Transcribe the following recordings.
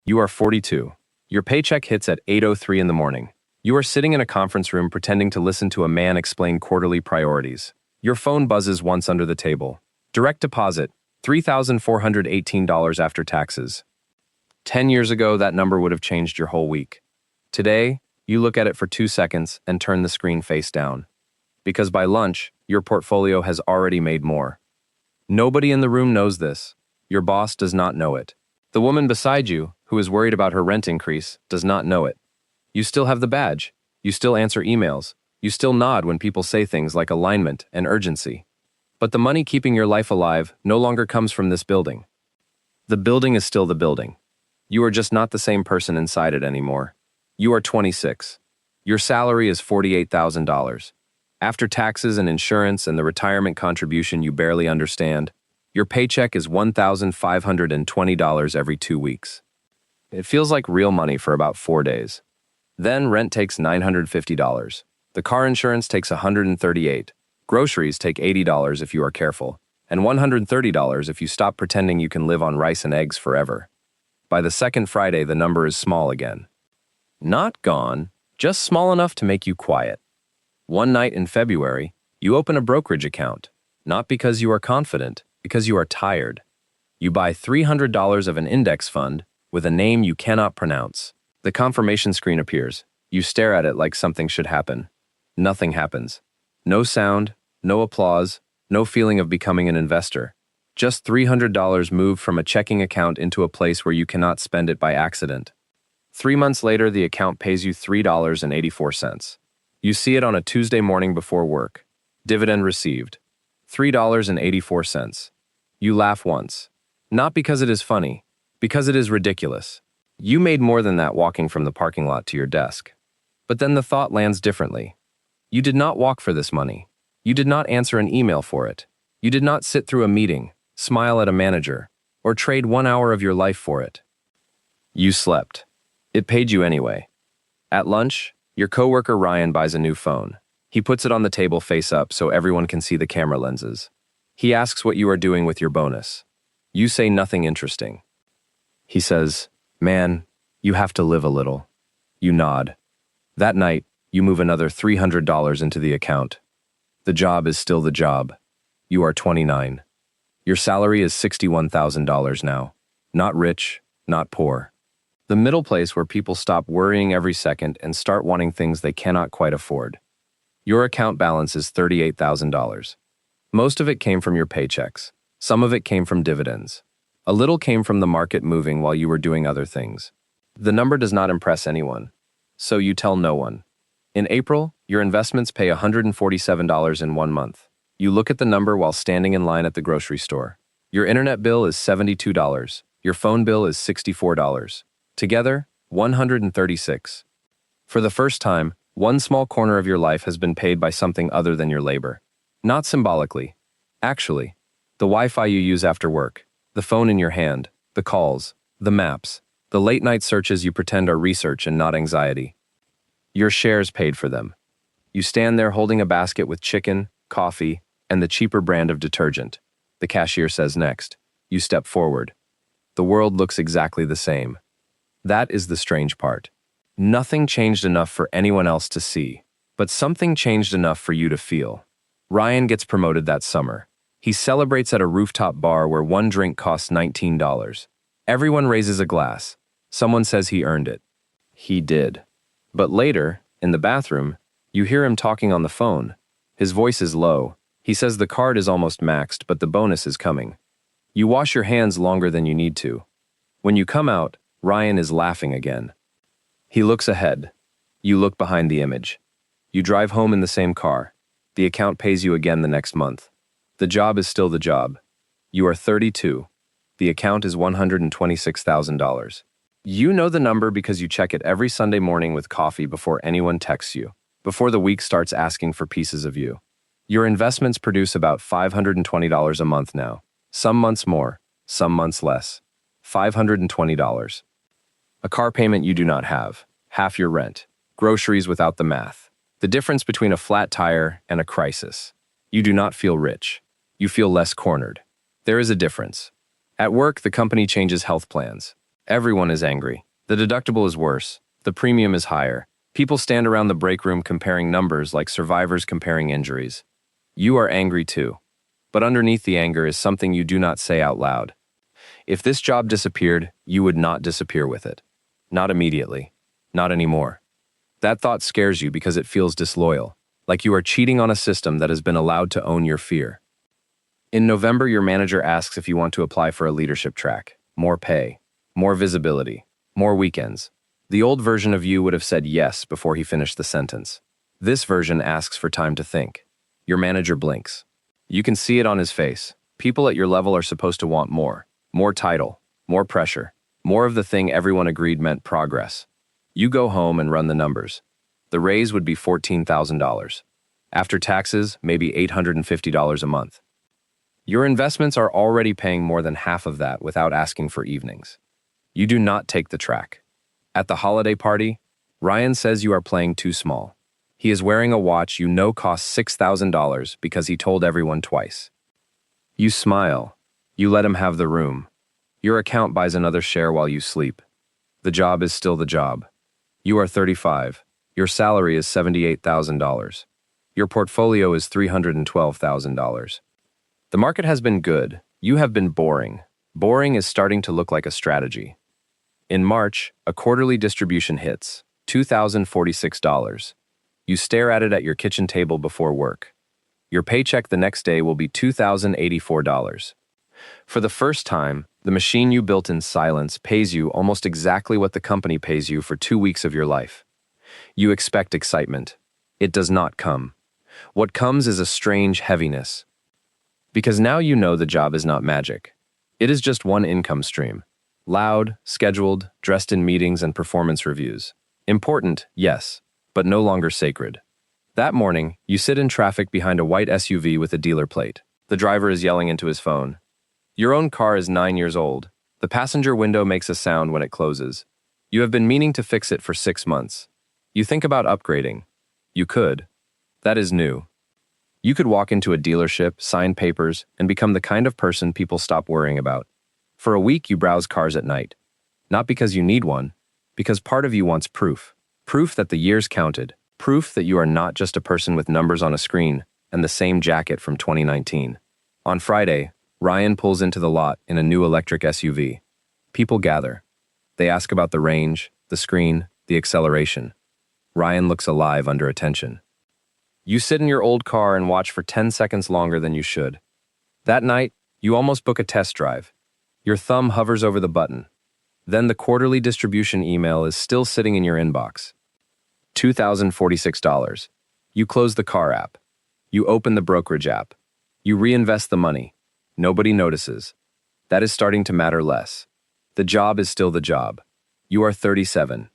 You are 42. Your paycheck hits at 8:03 in the morning. You are sitting in a conference room pretending to listen to a man explain quarterly priorities. Your phone buzzes once under the table. Direct deposit, $3,418 after taxes. 10 years ago, that number would have changed your whole week. Today, you look at it for 2 seconds and turn the screen face down. Because by lunch, your portfolio has already made more. Nobody in the room knows this. Your boss does not know it. The woman beside you, who is worried about her rent increase, does not know it. You still have the badge. You still answer emails. You still nod when people say things like alignment and urgency. But the money keeping your life alive no longer comes from this building. The building is still the building. You are just not the same person inside it anymore. You are 26. Your salary is $48,000. After taxes and insurance and the retirement contribution you barely understand, your paycheck is $1,520 every 2 weeks. It feels like real money for about 4 days. Then rent takes $950. The car insurance takes $138. Groceries take $80 if you are careful, and $130 if you stop pretending you can live on rice and eggs forever. By the second Friday, the number is small again. Not gone, just small enough to make you quiet. One night in February, you open a brokerage account, not because you are confident, because you are tired. You buy $300 of an index fund with a name you cannot pronounce. The confirmation screen appears. You stare at it like something should happen. Nothing happens. No sound, no applause, no feeling of becoming an investor. Just $300 moved from a checking account into a place where you cannot spend it by accident. 3 months later, the account pays you $3.84. You see it on a Tuesday morning before work. Dividend received. $3.84. You laugh once. Not because it is funny, because it is ridiculous. You made more than that walking from the parking lot to your desk. But then the thought lands differently. You did not walk for this money. You did not answer an email for it. You did not sit through a meeting, smile at a manager, or trade 1 hour of your life for it. You slept. It paid you anyway. At lunch, your coworker Ryan buys a new phone. He puts it on the table face up so everyone can see the camera lenses. He asks what you are doing with your bonus. You say nothing interesting. He says, "Man, you have to live a little." You nod. That night, you move another $300 into the account. The job is still the job. You are 29. Your salary is $61,000 now. Not rich, not poor. The middle place where people stop worrying every second and start wanting things they cannot quite afford. Your account balance is $38,000. Most of it came from your paychecks. Some of it came from dividends. A little came from the market moving while you were doing other things. The number does not impress anyone, so you tell no one. In April, your investments pay $147 in 1 month. You look at the number while standing in line at the grocery store. Your internet bill is $72. Your phone bill is $64. Together, $136. For the first time, one small corner of your life has been paid by something other than your labor. Not symbolically. Actually, the Wi-Fi you use after work, the phone in your hand, the calls, the maps, the late-night searches you pretend are research and not anxiety. Your shares paid for them. You stand there holding a basket with chicken, coffee, and the cheaper brand of detergent. The cashier says next. You step forward. The world looks exactly the same. That is the strange part. Nothing changed enough for anyone else to see, but something changed enough for you to feel. Ryan gets promoted that summer. He celebrates at a rooftop bar where one drink costs $19. Everyone raises a glass. Someone says he earned it. He did. But later, in the bathroom, you hear him talking on the phone. His voice is low. He says the card is almost maxed, but the bonus is coming. You wash your hands longer than you need to. When you come out, Ryan is laughing again. He looks ahead. You look behind the image. You drive home in the same car. The account pays you again the next month. The job is still the job. You are 32. The account is $126,000. You know the number because you check it every Sunday morning with coffee before anyone texts you, before the week starts asking for pieces of you. Your investments produce about $520 a month now. Some months more, some months less. $520. A car payment you do not have, half your rent, groceries without the math, the difference between a flat tire and a crisis. You do not feel rich. You feel less cornered. There is a difference. At work, the company changes health plans. Everyone is angry. The deductible is worse. The premium is higher. People stand around the break room comparing numbers like survivors comparing injuries. You are angry too. But underneath the anger is something you do not say out loud. If this job disappeared, you would not disappear with it. Not immediately. Not anymore. That thought scares you because it feels disloyal, like you are cheating on a system that has been allowed to own your fear. In November, your manager asks if you want to apply for a leadership track, more pay, more visibility, more weekends. The old version of you would have said yes before he finished the sentence. This version asks for time to think. Your manager blinks. You can see it on his face. People at your level are supposed to want more. More title, more pressure, more of the thing everyone agreed meant progress. You go home and run the numbers. The raise would be $14,000. After taxes, maybe $850 a month. Your investments are already paying more than half of that without asking for evenings. You do not take the track. At the holiday party, Ryan says you are playing too small. He is wearing a watch you know costs $6,000 because he told everyone twice. You smile. You let him have the room. Your account buys another share while you sleep. The job is still the job. You are 35. Your salary is $78,000. Your portfolio is $312,000. The market has been good. You have been boring. Boring is starting to look like a strategy. In March, a quarterly distribution hits, $2,046. You stare at it at your kitchen table before work. Your paycheck the next day will be $2,084. For the first time, the machine you built in silence pays you almost exactly what the company pays you for 2 weeks of your life. You expect excitement. It does not come. What comes is a strange heaviness. Because now you know the job is not magic. It is just one income stream. Loud, scheduled, dressed in meetings and performance reviews. Important, yes, but no longer sacred. That morning, you sit in traffic behind a white SUV with a dealer plate. The driver is yelling into his phone. Your own car is 9 years old. The passenger window makes a sound when it closes. You have been meaning to fix it for 6 months. You think about upgrading. You could. That is new. You could walk into a dealership, sign papers, and become the kind of person people stop worrying about. For a week, you browse cars at night. Not because you need one, because part of you wants proof. Proof that the years counted. Proof that you are not just a person with numbers on a screen and the same jacket from 2019. On Friday, Ryan pulls into the lot in a new electric SUV. People gather. They ask about the range, the screen, the acceleration. Ryan looks alive under attention. You sit in your old car and watch for 10 seconds longer than you should. That night, you almost book a test drive. Your thumb hovers over the button. Then the quarterly distribution email is still sitting in your inbox. $2,046. You close the car app. You open the brokerage app. You reinvest the money. Nobody notices. That is starting to matter less. The job is still the job. You are 37.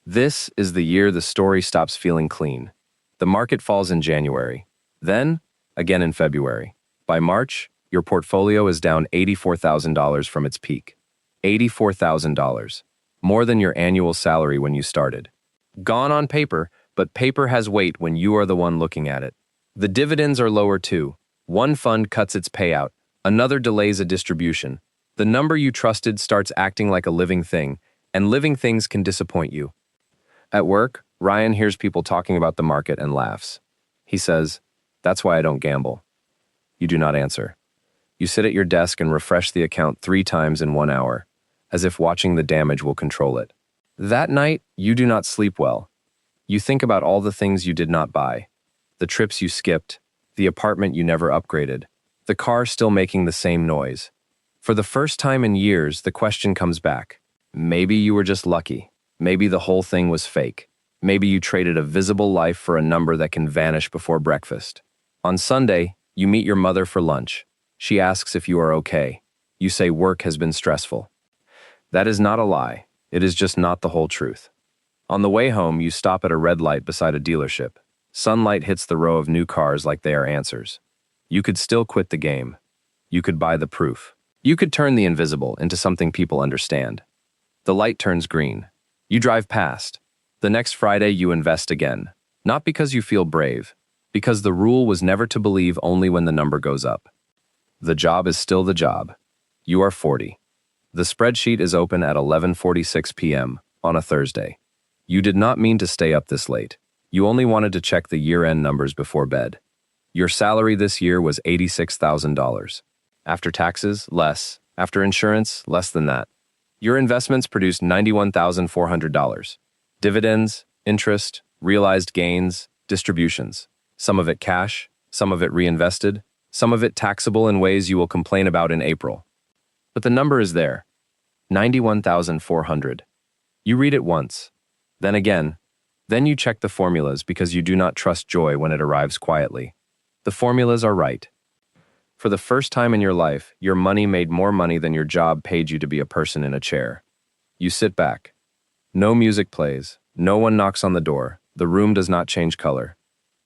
This is the year the story stops feeling clean. The market falls in January. Then, again in February. By March, your portfolio is down $84,000 from its peak. $84,000. More than your annual salary when you started. Gone on paper, but paper has weight when you are the one looking at it. The dividends are lower too. One fund cuts its payout. Another delays a distribution. The number you trusted starts acting like a living thing, and living things can disappoint you. At work, Ryan hears people talking about the market and laughs. He says, "That's why I don't gamble." You do not answer. You sit at your desk and refresh the account 3 times in 1 hour, as if watching the damage will control it. That night, you do not sleep well. You think about all the things you did not buy, the trips you skipped, the apartment you never upgraded, the car still making the same noise. For the first time in years, the question comes back. Maybe you were just lucky. Maybe the whole thing was fake. Maybe you traded a visible life for a number that can vanish before breakfast. On Sunday, you meet your mother for lunch. She asks if you are okay. You say work has been stressful. That is not a lie. It is just not the whole truth. On the way home, you stop at a red light beside a dealership. Sunlight hits the row of new cars like they are answers. You could still quit the game. You could buy the proof. You could turn the invisible into something people understand. The light turns green. You drive past. The next Friday, you invest again. Not because you feel brave, because the rule was never to believe only when the number goes up. The job is still the job. You are 40. The spreadsheet is open at 11:46 p.m. on a Thursday. You did not mean to stay up this late. You only wanted to check the year-end numbers before bed. Your salary this year was $86,000. After taxes, less. After insurance, less than that. Your investments produced $91,400. Dividends, interest, realized gains, distributions. Some of it cash, some of it reinvested, some of it taxable in ways you will complain about in April. But the number is there. 91,400. You read it once. Then again. Then you check the formulas because you do not trust joy when it arrives quietly. The formulas are right. For the first time in your life, your money made more money than your job paid you to be a person in a chair. You sit back. No music plays. No one knocks on the door. The room does not change color.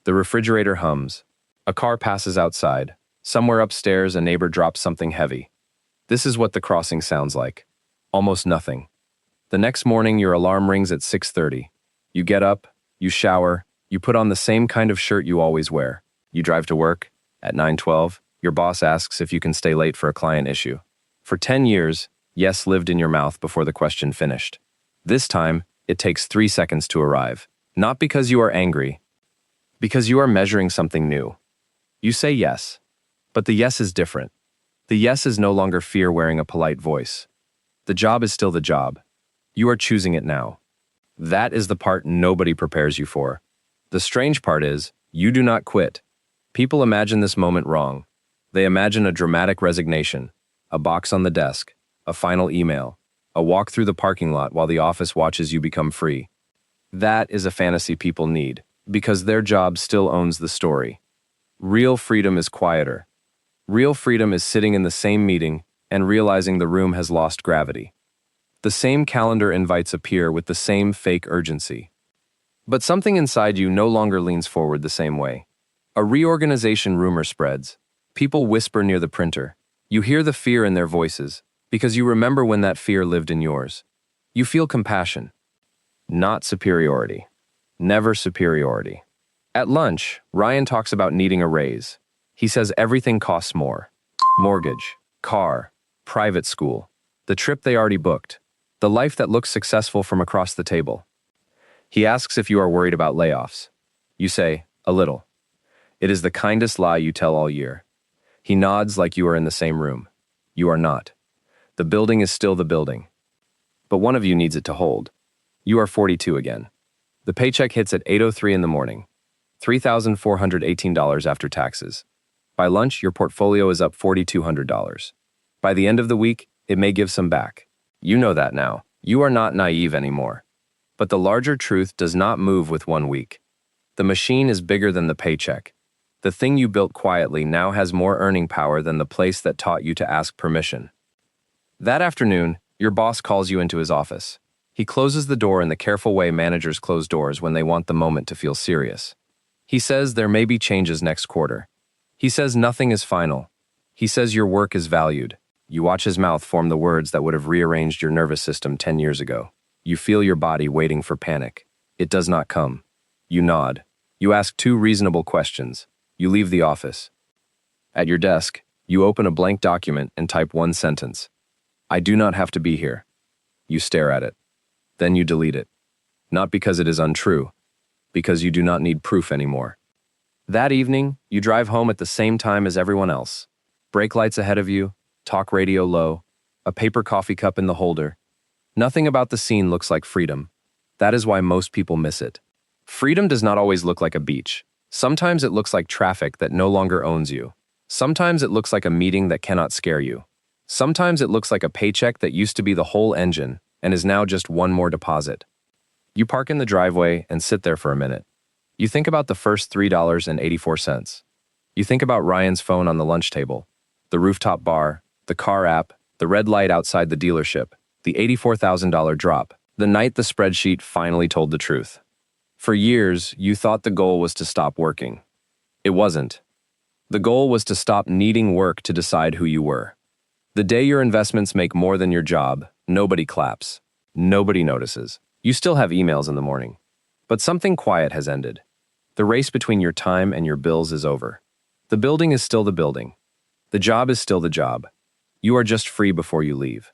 The refrigerator hums. A car passes outside. Somewhere upstairs, a neighbor drops something heavy. This is what the crossing sounds like. Almost nothing. The next morning, your alarm rings at 6:30. You get up, you shower, you put on the same kind of shirt you always wear. You drive to work. At 9:12, your boss asks if you can stay late for a client issue. For 10 years, yes lived in your mouth before the question finished. This time, it takes 3 seconds to arrive. Not because you are angry, because you are measuring something new. You say yes, but the yes is different. The yes is no longer fear wearing a polite voice. The job is still the job. You are choosing it now. That is the part nobody prepares you for. The strange part is, you do not quit. People imagine this moment wrong. They imagine a dramatic resignation, a box on the desk, a final email, a walk through the parking lot while the office watches you become free. That is a fantasy people need, because their job still owns the story. Real freedom is quieter. Real freedom is sitting in the same meeting and realizing the room has lost gravity. The same calendar invites appear with the same fake urgency. But something inside you no longer leans forward the same way. A reorganization rumor spreads. People whisper near the printer. You hear the fear in their voices, because you remember when that fear lived in yours. You feel compassion. Not superiority. Never superiority. At lunch, Ryan talks about needing a raise. He says everything costs more. Mortgage, car, private school, the trip they already booked, the life that looks successful from across the table. He asks if you are worried about layoffs. You say, a little. It is the kindest lie you tell all year. He nods like you are in the same room. You are not. The building is still the building. But one of you needs it to hold. You are 42 again. The paycheck hits at 8:03 in the morning. $3,418 after taxes. By lunch, your portfolio is up $4,200. By the end of the week, it may give some back. You know that now. You are not naive anymore. But the larger truth does not move with 1 week. The machine is bigger than the paycheck. The thing you built quietly now has more earning power than the place that taught you to ask permission. That afternoon, your boss calls you into his office. He closes the door in the careful way managers close doors when they want the moment to feel serious. He says there may be changes next quarter. He says nothing is final. He says your work is valued. You watch his mouth form the words that would have rearranged your nervous system 10 years ago. You feel your body waiting for panic. It does not come. You nod. You ask 2 reasonable questions. You leave the office. At your desk, you open a blank document and type 1 sentence. I do not have to be here. You stare at it. Then you delete it. Not because it is untrue, because you do not need proof anymore. That evening, you drive home at the same time as everyone else. Brake lights ahead of you, talk radio low, a paper coffee cup in the holder. Nothing about the scene looks like freedom. That is why most people miss it. Freedom does not always look like a beach. Sometimes it looks like traffic that no longer owns you. Sometimes it looks like a meeting that cannot scare you. Sometimes it looks like a paycheck that used to be the whole engine and is now just one more deposit. You park in the driveway and sit there for a minute. You think about the first $3.84. You think about Ryan's phone on the lunch table, the rooftop bar, the car app, the red light outside the dealership, the $84,000 drop, the night the spreadsheet finally told the truth. For years, you thought the goal was to stop working. It wasn't. The goal was to stop needing work to decide who you were. The day your investments make more than your job, nobody claps. Nobody notices. You still have emails in the morning. But something quiet has ended. The race between your time and your bills is over. The building is still the building. The job is still the job. You are just free before you leave.